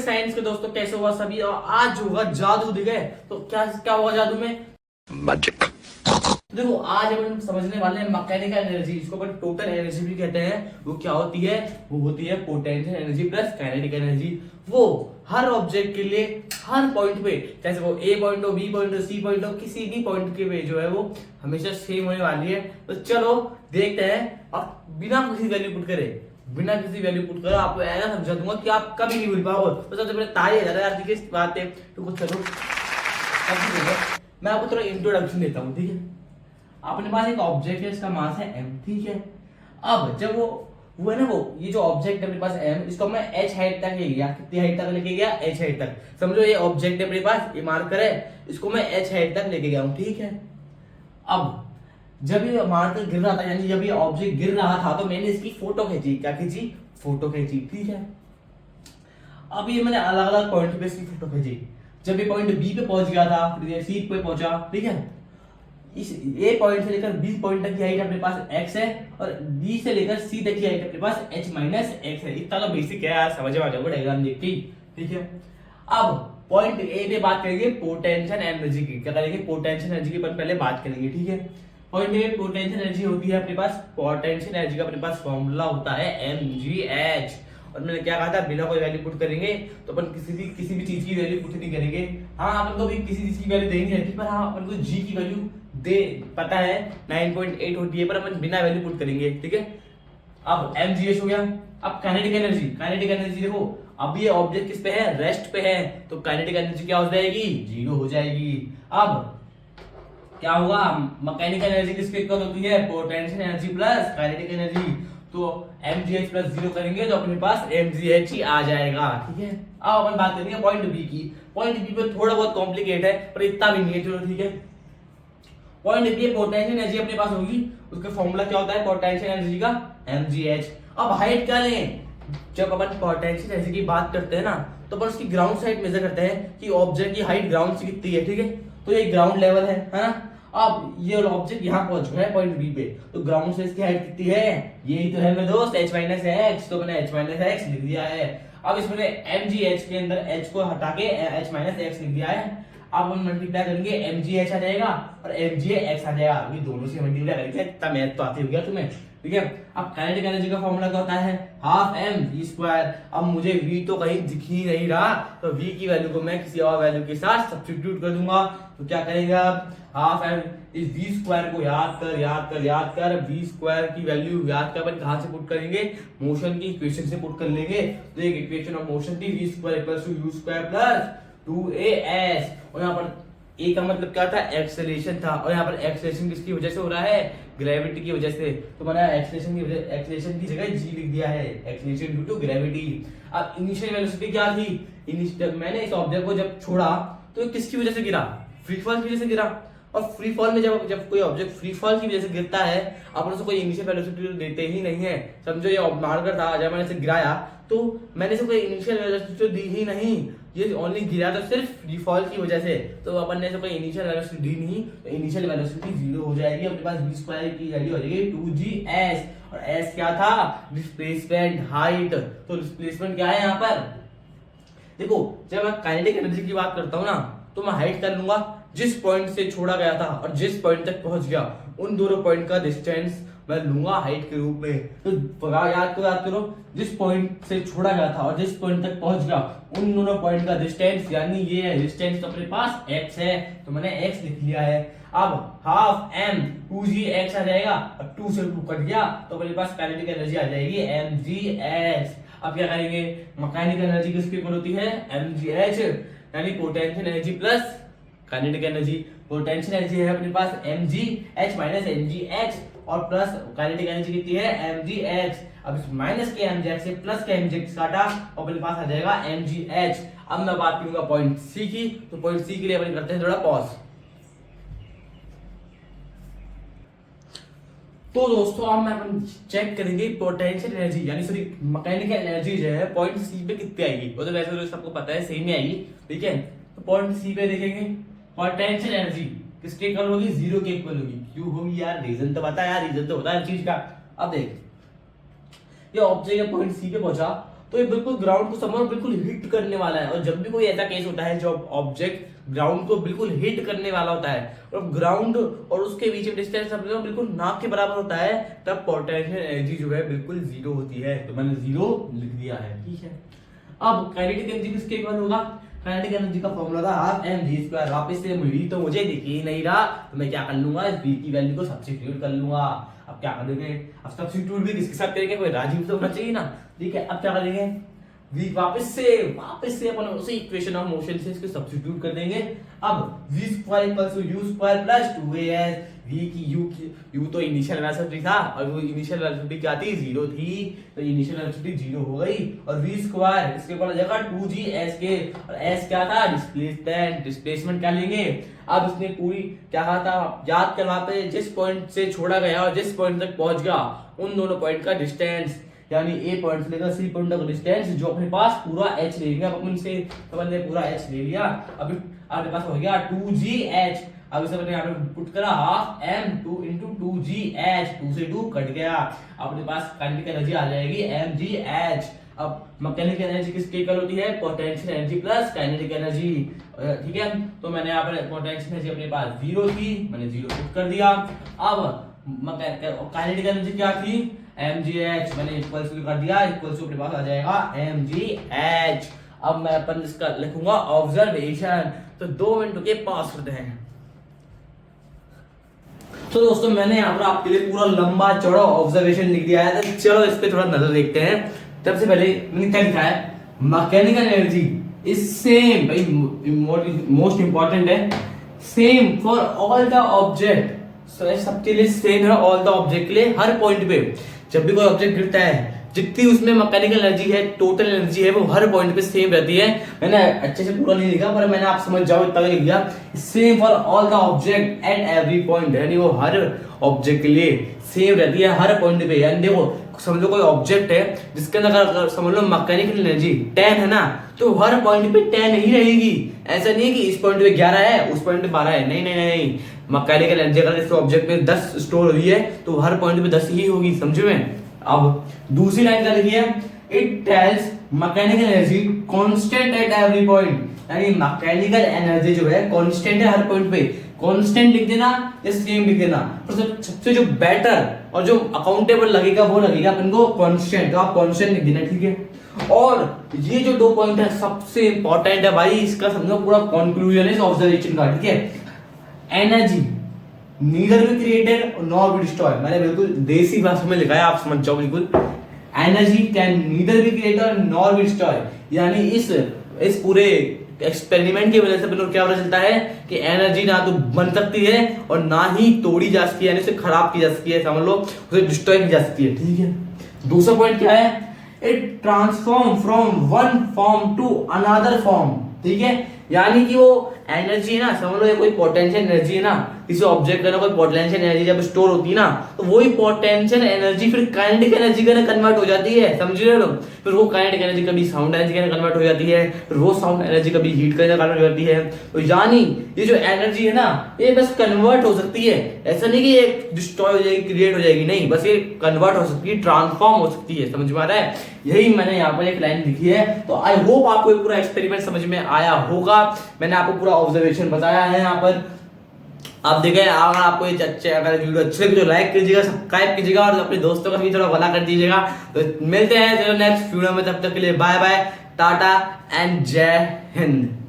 Science के दोस्तों, कैसे हुआ सभी। और आज होगा जादू, ठीक है। तो क्या क्या होगा जादू में? मैजिक। देखो, आज अपन समझने वाले हैं मैकेनिकल एनर्जी, जिसको अपन टोटल एनर्जी भी कहते हैं। वो क्या होती है? वो होती है potential energy plus kinetic energy. वो हर ऑब्जेक्ट के लिए हर पॉइंट पे, चाहे वो ए पॉइंट हो, बी पॉइंट हो, सी पॉइंट हो, किसी भी पॉइंट के पे जो है वो हमेशा सेम होने वाली है। तो चलो देखते हैं। और बिना किसी वैल्यू पुट करे, आपको ऐसा समझा दूंगा कि आप कभी नहीं भूल पाओगे। तो सबसे पहले ताली ज्यादा यार की बात है। तो कुछ चलो मैं आपको थोड़ा इंट्रोडक्शन देता हूँ, ठीक है। अपने पास एक ऑब्जेक्ट है, इसका मास है m, ठीक है। अब जब वो है ना, वो ये जो ऑब्जेक्ट है अपने पास m, इसको मैं h हाइट तक ले गया। कितनी हाइट तक लेके गया? h हाइट तक। समझो ये ऑब्जेक्ट है अपने पास, ये मार्कर है, इसको मैं h हाइट तक लेके गया हूँ, ठीक है। अब जब ये मार्कर गिर रहा था, यानी जब ये ऑब्जेक्ट गिर रहा था, तो मैंने इसकी फोटो खींची। क्या खींची? फोटो खींची, ठीक है। अब ये मैंने अलग अलग पॉइंट पे इसकी फोटो खींची। जब ये पॉइंट बी पे पहुंच गया था, फिर ये सी पे पहुंचा, ठीक है। इस ए पॉइंट से लेकर बी पॉइंट तक की हाइट अपने पास x है, और बी से लेकर सी तक की हाइट अपने पास h माइनस x है। इतना तो बेसिक है यार, समझ में आ जाएगा डायग्राम देख के, ठीक है। अब पॉइंट ए पे बात करेंगे पोटेंशियल एनर्जी की। क्या करेंगे? पोटेंशियल एनर्जी की पहले बात करेंगे, ठीक है। पॉइंट ए पोटेंशियल एनर्जी होती है अपने पास, पोटेंशियल एनर्जी का अपने पास फॉर्मूला होता है mgh। और मैंने क्या कहा था, बिना कोई वैल्यू पुट करेंगे तो अपन किसी भी चीज की वैल्यू पुट नहीं करेंगे। हाँ, अपन को भी किसी चीज की वैल्यू देनी रहती है, पर हाँ अपन को g की वैल्यू दे पता है 9.8 होती है, पर अपन बिना वैल्यू पुट करेंगे, ठीक है। अब mgh हो गया। अब काइनेटिक एनर्जी देखो, अब ये ऑब्जेक्ट किस पे है? रेस्ट पे है, तो काइनेटिक एनर्जी क्या हो जाएगी? 0 हो जाएगी। अब क्या होगा? मैकेनिकल एनर्जी किसके इक्वल होती है? Potential energy plus kinetic energy. तो mgh प्लस 0 करेंगे तो अपने पास mgh ही आ जाएगा, ठीक है। अब अपन बात करेंगे पॉइंट बी की। पॉइंट बी पे थोड़ा बहुत कॉम्प्लिकेट है, पर इतना भी नहीं है, चलो ठीक है। पॉइंट बी पोटेंशियल एनर्जी अपने पास होगी, उसका फॉर्मूला क्या होता है पोटेंशियल एनर्जी का? mgh। अब हाइट क्या लें? जब अपन पोटेंशियल एनर्जी की बात करते हैं ना, तो अपन उसकी ग्राउंड साइड मेजर करते हैं कि ऑब्जेक्ट की हाइट ग्राउंड से कितनी है, ठीक है। तो ये ग्राउंड लेवल है ना। अब ये ऑब्जेक्ट यहाँ पहुंच गया है पॉइंट बी पे, तो ग्राउंड से इसकी हाइट कितनी है? यही तो है मेरे दोस्त, h माइनस x। तो मैंने h माइनस x लिख दिया है। अब इसमें mgh के अंदर h को हटा के h माइनस x लिख दिया है। अब हम मल्टीप्लाई करेंगे, mgh आ जाएगा और mgx आ जाएगा। अभी दोनों से मल्टीप्लाई करके इतना मैथ तो आती हो गया तुम्हें, ठीक है। अब काइनेटिक एनर्जी का फॉर्मूला क्या होता है? Half m v square. अब मुझे v तो कहीं दिख ही नहीं रहा, तो v की वैल्यू को मैं किसी और वैल्यू के साथ सब्स्टिट्यूट कर दूंगा। तो क्या करेगा? हाफ m इस v स्क्वायर को याद कर v स्क्वायर की वैल्यू याद कर। अपन कहां से पुट करेंगे? मोशन की इक्वेशन से पुट कर लेंगे। तो एक इक्वेशन ऑफ मोशन थी v square equals to u square plus 2as। और यहाँ पर ए का मतलब क्या था? एक्सेलरेशन था। और यहाँ पर एक्सेलरेशन किसकी वजह से हो रहा है? ग्रेविटी की वजह से। तो मैंने एक्सेलरेशन की जगह जी लिख दिया है, एक्सेलरेशन ड्यू टू ग्रेविटी। अब इनिशियल वेलोसिटी क्या थी? मैंने इस ऑब्जेक्ट को जब छोड़ा तो ये किसकी वजह से गिरा? फ्री फॉल की वजह से गिरा। और फ्री फॉल में जब कोई ऑब्जेक्ट फ्री फॉल की वजह से गिरता है, अपन उसको कोई इनिशियल वेलोसिटी देते ही नहीं है। समझो ये मार्कर था, जब मैंने इसे गिराया तो मैंने इसे कोई इनिशियल वेलोसिटी दी ही नहीं, ये ओनली गिरा तो सिर्फ फ्री फॉल की वजह से। तो अपन ने कोई इनिशियल वेलोसिटी दी नहीं, तो इनिशियल वेलोसिटी 0 हो जाएगी। अपने पास v स्क्वायर की वैल्यू हो जाएगी 2gs। और s क्या था? Displacement, height. तो डिस्प्लेसमेंट क्या है यहाँ पर? देखो, जब मैं काइनेटिक एनर्जी की बात करता हूँ ना, तो मैं हाइट कर लूंगा जिस पॉइंट से छोड़ा गया था और जिस पॉइंट तक पहुंच गया, उन दोनों पॉइंट का डिस्टेंस मैं लूंगा हाइट के रूप में। तो याद करो, जिस पॉइंट से छोड़ा गया था और जिस पॉइंट तक पहुंच गया, उन दोनों पॉइंट का डिस्टेंस, यानी ये है डिस्टेंस, तो अपने पास x है, तो मैंने x लिख लिया है। अब हाफ m 2gx आ जाएगा, और 2 से 2 कट गया, तो अपने पास काइनेटिक एनर्जी आ जाएगी mgh। अब क्या करेंगे? मैकेनिकल एनर्जी किसकी इक्वल होती है? mgh, यानी potential energy plus kinetic energy. Potential energy है अपने पास mgh माइनस mgh, और प्लस काइनेटिक एनर्जी कितनी है? mgh। अब इस माइनस के mgh से प्लस के mgh काटा, और अपने पास आ जाएगा mgh। अब मैं बात करूंगा पॉइंट सी की। तो पॉइंट सी के लिए अपन करते हैं थोड़ा पॉज। तो दोस्तों, अब मैं अपन चेक करेंगे पोटेंशियल एनर्जी, यानी सॉरी मैकेनिकल एनर्जी जो है पॉइंट सी पे कितनी आएगी। वो तो वैसे तो सबको पता है, सेम ही आएगी, ठीक है। तो पॉइंट सी पे देखेंगे, पोटेंशियल एनर्जी किसके इक्वल होगी? 0 के इक्वल होगी। क्यों होगी यार? रीजन तो बता यार, रीजन तो होता है हर चीज का। अब देख, ये ऑब्जेक्ट पॉइंट सी पे पहुंचा, तो ये बिल्कुल ग्राउंड को समझो बिल्कुल हिट करने वाला है। और जब भी कोई ऐसा केस होता है जो ऑब्जेक्ट ग्राउंड को बिल्कुल हिट करने वाला होता है और ग्राउंड और उसके बीच में डिस्टेंस बिल्कुल ना के बराबर होता है, तब पोटेंशियल एनर्जी जो है बिल्कुल जीरो होती है। तो मैंने जीरो लिख दिया है, ठीक है। अब काइनेटिक एनर्जी किसके इक्वल होगा? काइनेटिक एनर्जी का फॉर्मूला था हाफ एम जी स्क्वायर। वापस से v तो मुझे दिख ही नहीं रहा, तो मैं क्या कर लूंगा, इस v की वैल्यू को सब्स्टिट्यूट कर लूंगा। अब क्या करेंगे, अब सब्स्टिट्यूट भी किसके साथ करेंगे, कोई राजीव तो होना चाहिए ना, ठीक है। अब क्या करेंगे, v वापस से अपन उसी इक्वेशन ऑफ मोशन से इसको सब्स्टिट्यूट कर देंगे। अब v square equals to u square plus 2as v की u तो इनिशियल वेलोसिटी था और वो इनिशियल वेलोसिटी क्या थी, 0 थी, तो इनिशियल वेलोसिटी 0 हो गई। और v स्क्वायर इसके ऊपर आ जाएगा 2gs के, और s क्या था, डिस्प्लेसमेंट क्या लेंगे। अब इसने पूरी क्या कहा था, याद कर, वहां पे जिस पॉइंट से छोड़ा गया और जिस पॉइंट तक पहुंच गया उन दोनों पॉइंट का डिस्टेंस, यानी ए पॉइंट से लेकर सी पॉइंट तक डिस्टेंस, जो अपने पास पूरा h ले लिया अपन से, तो हमने पूरा h ले लिया। अभी आपके पास हो गया 2gh। अब इसे मैंने यहाँ पे पुट करा हाफ m 2 into 2gh, 2 से 2 कट गया, अपने पास काइनेटिक एनर्जी आ जाएगी mgh। अब मैकेनिकल एनर्जी किसके इक्वल होती है, potential energy plus kinetic energy, ठीक है। तो मैंने यहाँ पर पोटेंशियल एनर्जी अपने पास 0 थी, मैंने 0 पुट कर दिया। अब काइनेटिक एनर्जी क्या थी, mgh, मैंने इक्वल्स कर दिया, इक्वल्स अपने पास आ जाएगा mgh। अब मैं अपन इसका लिखूंगा ऑब्जर्वेशन, तो 2 मिनट के पास करते हैं। तो दोस्तों मैंने यहाँ पर आपके लिए पूरा लंबा चौड़ा ऑब्जर्वेशन लिख दिया है, तो चलो इस पे थोड़ा नजर देखते हैं। सबसे पहले मैंने क्या लिखा है, मैकेनिकल एनर्जी इज सेम, भाई मोस्ट इंपॉर्टेंट है, same for all the object. सबके लिए सेम है, ऑल द ऑब्जेक्ट के लिए, हर पॉइंट पे जब भी कोई ऑब्जेक्ट गिरता है, जितनी उसमें मैकेनिकल एनर्जी है, टोटल एनर्जी है, वो हर पॉइंट पे सेम रहती है। मैंने अच्छे से पूरा नहीं लिखा, पर मैंने आप समझ जाओ इतना लिख दिया, same for all the object at every point, यानी वो हर ऑब्जेक्ट के लिए सेम रहती है हर पॉइंट पे। यानी देखो समझ लो कोई ऑब्जेक्ट है जिसके अंदर अगर समझ लो मैकेनिकल एनर्जी 10 है ना, तो हर पॉइंट पे 10 ही रहेगी। ऐसा नहीं है कि इस पॉइंट पे 11 है उस पॉइंट पे 12 है, नहीं नहीं नहीं। मैकेनिकल एनर्जी अगर इस ऑब्जेक्ट में 10 स्टोर हुई है तो हर पॉइंट पे 10 ही होगी, समझे में। अब दूसरी लाइन क्या लिखी है, it tells mechanical energy constant at every point, यानी मैकेनिकल एनर्जी जो है कांस्टेंट है हर पॉइंट पे। कांस्टेंट लिख देना या सेम लिख देना, पर सबसे जो बेटर और जो अकाउंटेबल लगेगा वो लगेगा अपन को कांस्टेंट, तो आप कांस्टेंट लिख देना, ठीक है। और ये जो 2 पॉइंट है सबसे इंपॉर्टेंट है भाई, इसका समझो पूरा कंक्लूजन है ऑब्जर्वेशन का, ठीक है। Energy neither be created nor be destroyed, मैंने बिल्कुल देसी भाषा में लिखा है, आप समझ जाओ बिल्कुल। Energy can neither be created nor be destroyed, यानी इस पूरे एक्सपेरिमेंट की वजह से अपन को क्या पता चलता है कि एनर्जी ना तो बन सकती है और ना ही तोड़ी जा सकती है, यानी उसे खराब की जा सकती है, समझ लो उसे डिस्ट्रॉय की जा सकती है, ठीक है। दूसरा पॉइंट क्या है, it transform from one form to another form, ठीक है। यानी कि वो एनर्जी है ना, समझ लो ये कोई पोटेंशियल एनर्जी है ना, किसी ऑब्जेक्ट का ना कोई पोटेंशियल एनर्जी जब स्टोर होती है ना, तो वही पोटेंशियल एनर्जी फिर काइनेटिक एनर्जी में कन्वर्ट हो जाती है, समझ रहे हो लोग। फिर वो काइनेटिक एनर्जी कभी साउंड एनर्जी में कन्वर्ट हो जाती है, फिर वो साउंड एनर्जी कभी हीट के अंदर कन्वर्ट हो जाती है। तो यानी ये जो एनर्जी है ना, ये बस कन्वर्ट हो सकती है, ऐसा नहीं कि ये डिस्ट्रॉय हो जाएगी, क्रिएट हो जाएगी, नहीं, बस ये कन्वर्ट हो सकती है, ट्रांसफॉर्म हो सकती है, समझ में आ रहा है। यही मैंने यहाँ पर एक लाइन लिखी है। तो आई होप आपको पूरा एक्सपेरिमेंट समझ में आया होगा। मैंने आपको पूरा ऑब्जर्वेशन बताया है यहाँ पर, आप देखें। अगर आपको ये अच्छे, अगर वीडियो अच्छे लगे तो लाइक कीजिएगा, सब्सक्राइब कीजिएगा और अपने दोस्तों का भी थोड़ा भला कर दीजिएगा। तो मिलते हैं चलो नेक्स्ट वीडियो में, तब तक के लिए बाय बाय, टाटा एंड जय हिंद।